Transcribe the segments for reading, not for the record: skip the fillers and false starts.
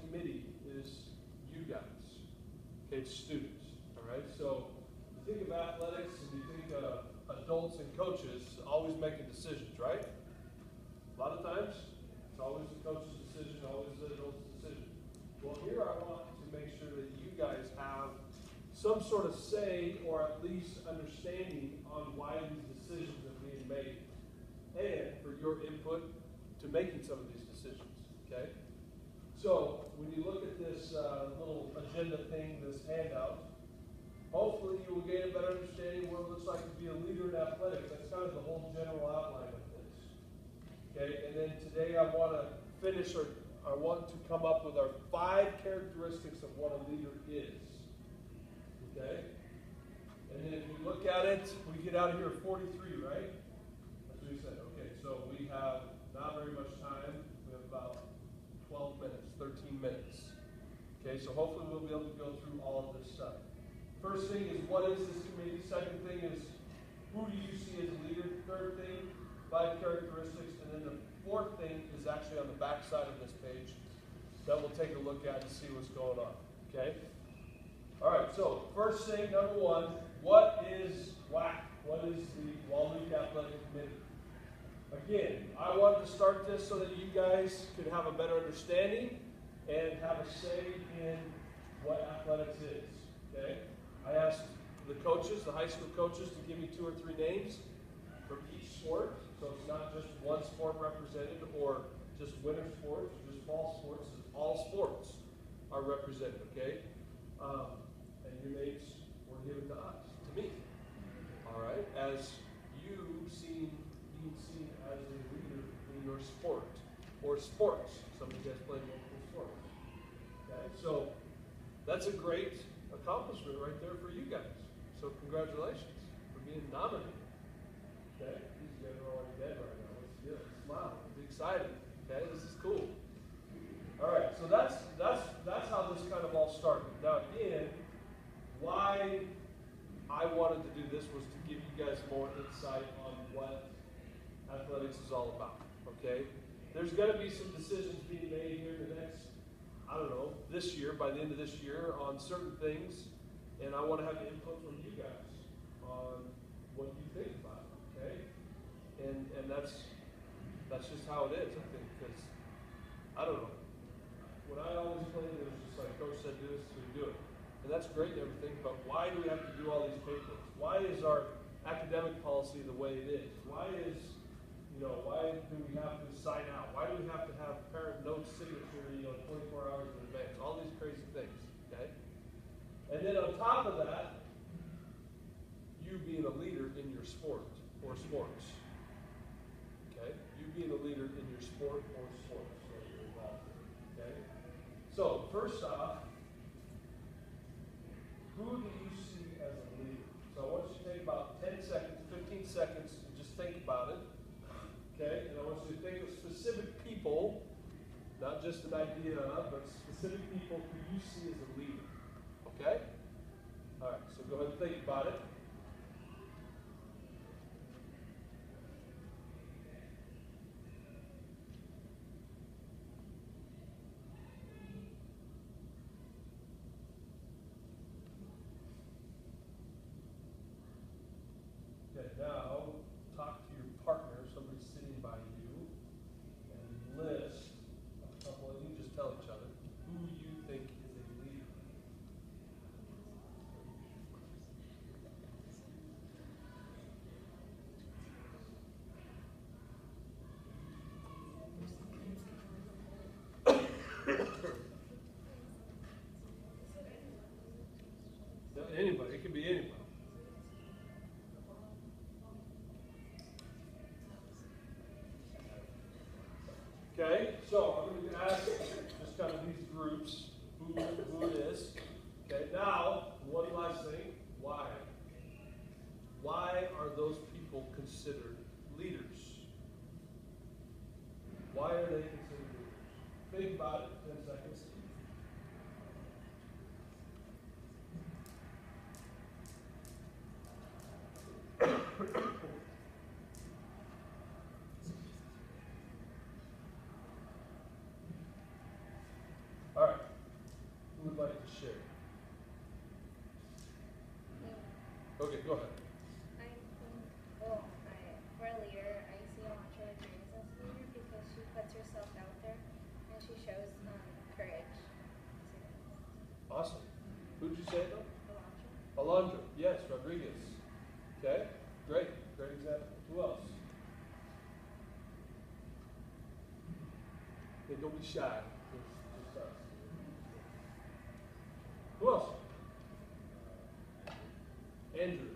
committee is you guys. Okay, it's students. All right. So you think of athletics and you think of adults and coaches always making decisions, right? A lot of times, it's always the coach's decision, always the adult's decision. Well, here I want to make sure that you guys have some sort of say or at least understanding on why these decisions are being made and for your input to making some of these decisions, okay? So, when you look at this little agenda thing, this handout, hopefully you will gain a better understanding of what it looks like to be a leader in athletics. That's kind of the whole general outline of this. Okay, and then today I want to finish, or I want to come up with our 5 characteristics of what a leader is. Okay? And then if you look at it, we get out of here at 43, right? That's what we said. Okay, so we have not very much time. We have about 12 minutes, 13 minutes. Okay, so hopefully we'll be able to go through all of this stuff. First thing is, what is this committee? Second thing is, who do you see as a leader? Third thing, 5 characteristics. And then the fourth thing is actually on the back side of this page that we'll take a look at and see what's going on. Okay? All right, so first thing, number 1, what is WAC? What is the Wahluke Athletic Committee? Again, I wanted to start this so that you guys could have a better understanding and have a say in what athletics is. Okay? I asked the coaches, the high school coaches, to give me 2 or 3 names from each sport. So it's not just one sport represented or just winter sports or just fall sports. It's all sports are represented, okay? And your names were given to us, to me. All right? As you being seen as a leader in your sport or sports. Some of you guys play multiple sports. Okay? So that's a great accomplishment right there for you guys. So congratulations for being nominated. Okay? These guys are already dead right now. Let's get it. Smile. It's exciting. Okay? This is cool. All right. So that's how this kind of all started. Now again, why I wanted to do this was to give you guys more insight on what athletics is all about. Okay? There's going to be some decisions being made here in the next, I don't know, this year, by the end of this year, on certain things, and I want to have input from you guys on what you think about it, okay? And that's just how it is, I think, because, I don't know, when I always played, it was just like, Coach said do this, so we do it. And that's great and everything, but why do we have to do all these papers? Why is our academic policy the way it is? Why do we have to sign out? Why do we have to have parent note signature, 24 hours in advance? All these crazy things, okay? And then on top of that, you being a leader in your sport or sports, okay? You being a leader in your sport or sports that you're involved in, okay? So, first off, who do you see as a leader? So I want you to take about 10 seconds, 15 seconds, and just think about it. Okay, and I want you to think of specific people, not just an idea of, but specific people who you see as a leader. Okay? All right, so go ahead and think about it. Okay, now talk to your partner, somebody sitting by you, and list a couple, and you just tell each other who you think is a leader. Anybody, it can be anybody. Okay, so I'm going to ask just kind of these groups who it is. Okay, now, one last thing. Why? Why are those people considered leaders? Why are they considered leaders? Think about it, 10 seconds. All right. Okay, go ahead. I think, well, for a leader, I see Alondra James as a leader because she puts herself out there and she shows courage. Awesome. Who did you say though? Alondra. Alondra. Yes, Rodriguez. Okay, great. Great example. Who else? Hey, don't be shy. Just us. Who else? Andrew.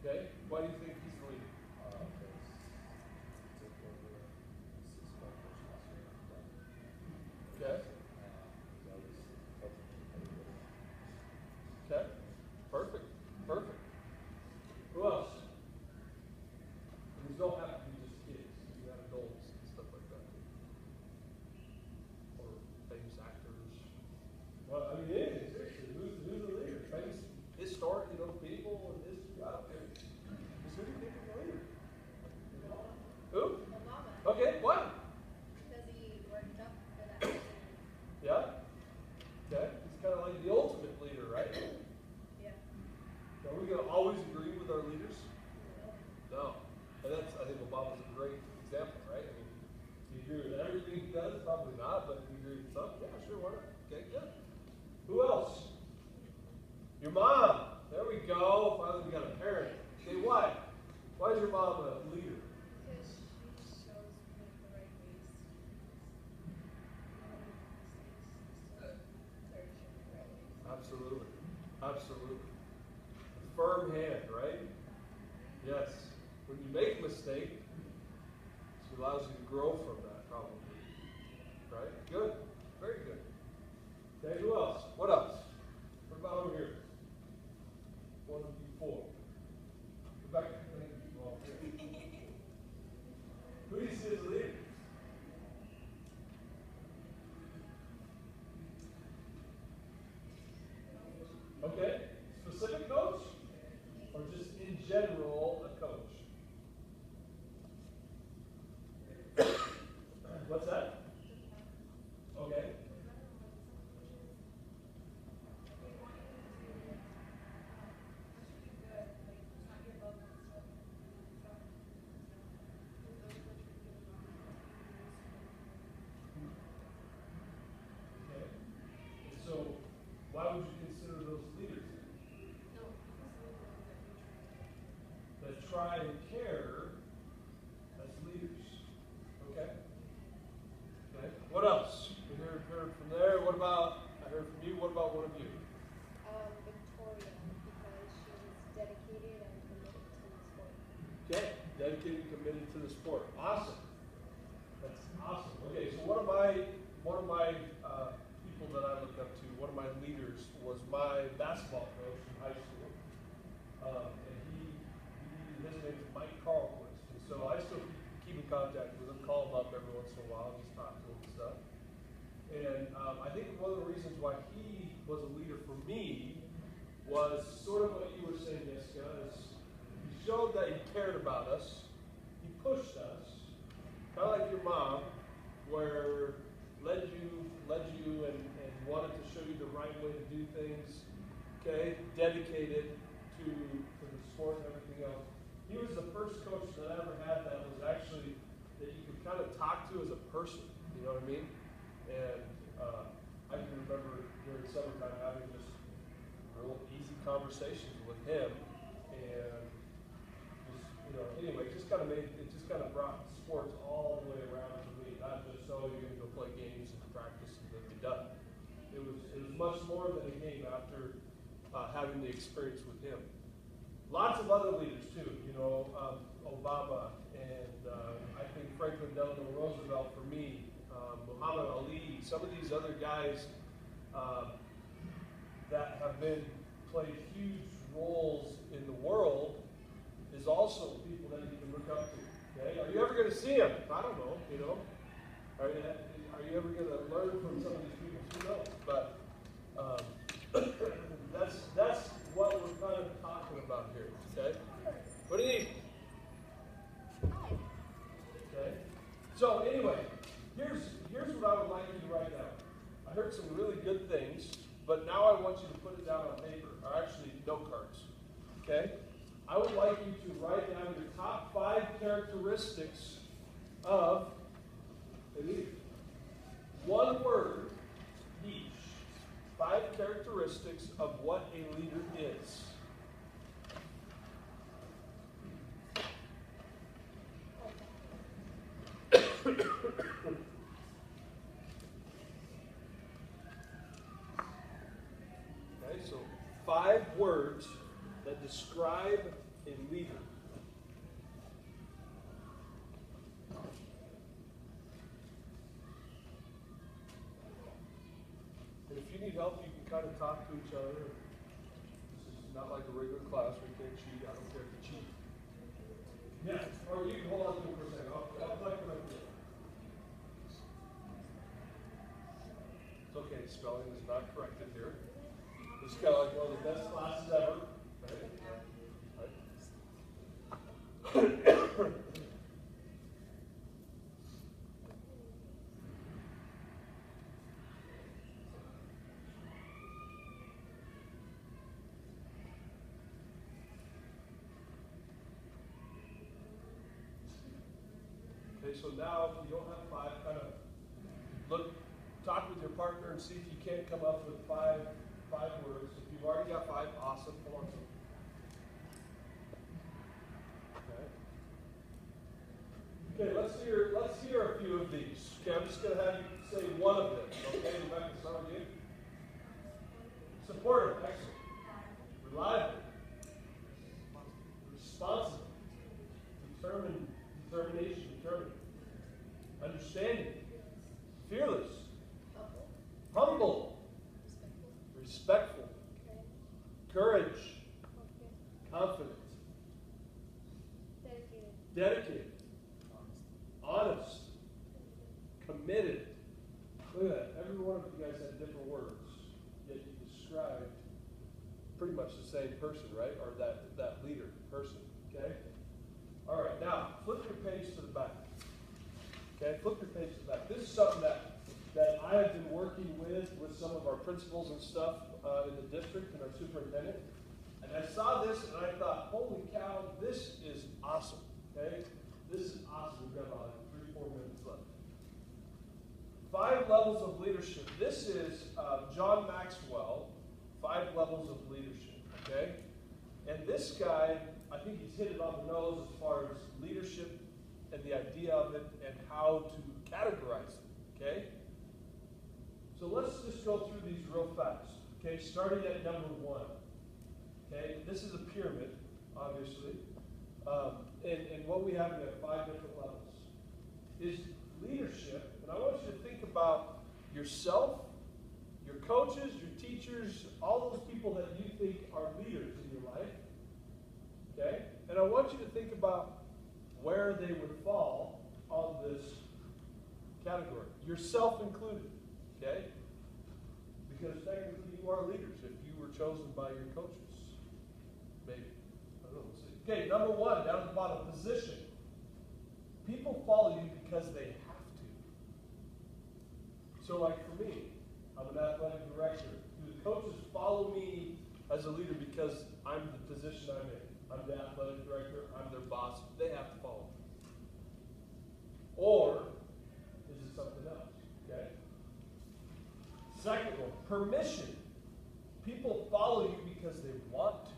Okay. Why do you think he's the leader? Okay. Okay. Perfect. Perfect. Who else? These don't have to be just kids. You have adults and stuff like that. Or famous actors. Well, I mean, it is. Seriously. Who's the leader? Famous, historic, people in history. I don't care. Just who do you think is the leader? Who? Obama. Okay, why? Because he worked up for that. Yeah? Okay. He's kind of like the ultimate leader, right? Yeah. Are we going to always agree with our leaders? No. And that's, I think Obama's a great example, right? I mean, do you agree with everything he does? Probably not, but do you agree with some? Yeah, sure, why not? Okay, good. Who else? Your mom. There we go. Finally, we got a parent. Okay, why? Why is your mom a leader? Because she shows me the right ways. Absolutely. Absolutely. Firm hand, right? Yes. When you make a mistake, she allows you to grow from that, probably. Right? Good. Very good. Okay, who else? What else? What about over here? One of you four. Rebecca, thank you all here. Who do you see as a leader? Okay. Specific coach? Or just in general a coach? What's that? Okay. Okay. So, why would you consider those leaders? That try and care as leaders. Okay? Okay. What else? We heard from there. What about, I heard from you. What about one of you? Victoria, because she was dedicated and committed to the sport. Okay. Dedicated and committed to the sport. Awesome. That's awesome. Okay, so one of my people that I look up to, one of my leaders was my basketball coach in high school. And his name is Mike Carlquist. And so I still keep in contact with him, call him up every once in a while, just talk to him and stuff. And I think one of the reasons why he was a leader for me was sort of what you were saying, Jessica, is he showed that he cared about us, he pushed us, kind of like your mom, where led you and wanted to show you the right way to do things, okay, dedicated to the sport and everything else. He was the first coach that I ever had that was actually, that you could kind of talk to as a person, you know what I mean? And I can remember during summertime having just real easy conversations with him, and just, anyway, it just kind of brought sports all the way around to me, not just, so you're going to go play games and practice and then be done. It was much more than a game after having the experience with him. Lots of other leaders too, Obama, and I think Franklin Delano Roosevelt for me, Muhammad Ali, some of these other guys that have played huge roles in the world is also people that you can look up to. Okay? Are you ever going to see them? I don't know, Are you ever going to learn from some of these people? Who knows? But that's what we're kind of talking about here. Okay? What do you need? Okay? So anyway, here's what I would like you to write down. I heard some really good things, but now I want you to put it down on paper, or actually note cards. Okay? I would like you to write down your top 5 characteristics of a leader. One word each. 5 characteristics of what a leader is. Okay, so 5 words that describe a leader. And if you need help, you can kind of talk to each other. This is not like a regular class. We can't cheat. I don't care if you cheat. Yeah, or you can hold on to it for a second. I'll collect them up here. It's okay, spelling is not corrected here. This is kind of like one of the best classes ever. Right? Okay, so now if you don't have 5, kind of talk with your partner and see if you can't come up with five words. If you've already got 5, awesome. Come on. Okay, let's hear a few of these. Okay, I'm just going to have you say one of them. Okay, Rebecca, start with you. Supportive, excellent. Reliable. Responsible. Determination. Understanding. Fearless. Humble. Respectful. Courage. Confident. Dedicated. Honest. Committed. Look at that. Every one of you guys had different words, yet you described pretty much the same person, right? Or that leader person. Okay? All right, now flip your page to the back. Okay, flip your page to the back. This is something that I have been working with some of our principals and stuff in the district and our superintendent. And I saw this and I thought, holy cow, this is awesome. Okay, this is awesome. We've got about 3-4 minutes left. 5 levels of leadership. This is John Maxwell, 5 levels of leadership. Okay, and this guy, I think he's hit it on the nose as far as leadership and the idea of it and how to categorize it, okay? So let's just go through these real fast, okay? Starting at number 1, okay? This is a pyramid, obviously. And what we have 5 different levels. Is leadership, and I want you to think about yourself, your coaches, your teachers, all those people that you think are leaders in your life. Okay? And I want you to think about where they would fall on this category, yourself included. Okay? Because technically you are leaders if you were chosen by your coaches. Maybe. I don't know. We'll see. Okay, number 1, down at the bottom, position. People follow you because they have to. So like for me, I'm an athletic director. Do the coaches follow me as a leader because I'm the position I'm in? I'm the athletic director, I'm their boss, they have to follow me. Or is it something else? Okay? Second one, permission. People follow you because they want to.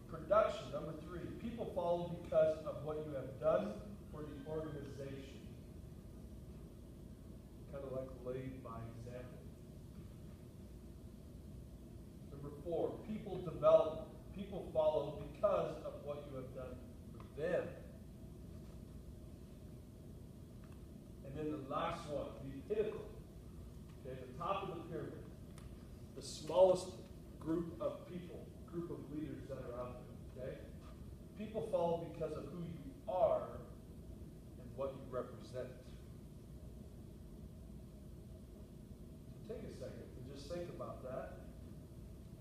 Production, number 3. People follow because of what you have done for the organization. Kind of like lead by example. Number 4, people development. People follow because of what you have done for them. And then the last one, the pinnacle. Okay, the top of the pyramid. The smallest group of people, group of leaders that are out there. Okay? People follow because of who you are and what you represent. So take a second and just think about that.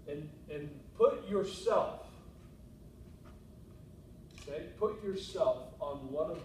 And put yourself, okay, put yourself on one of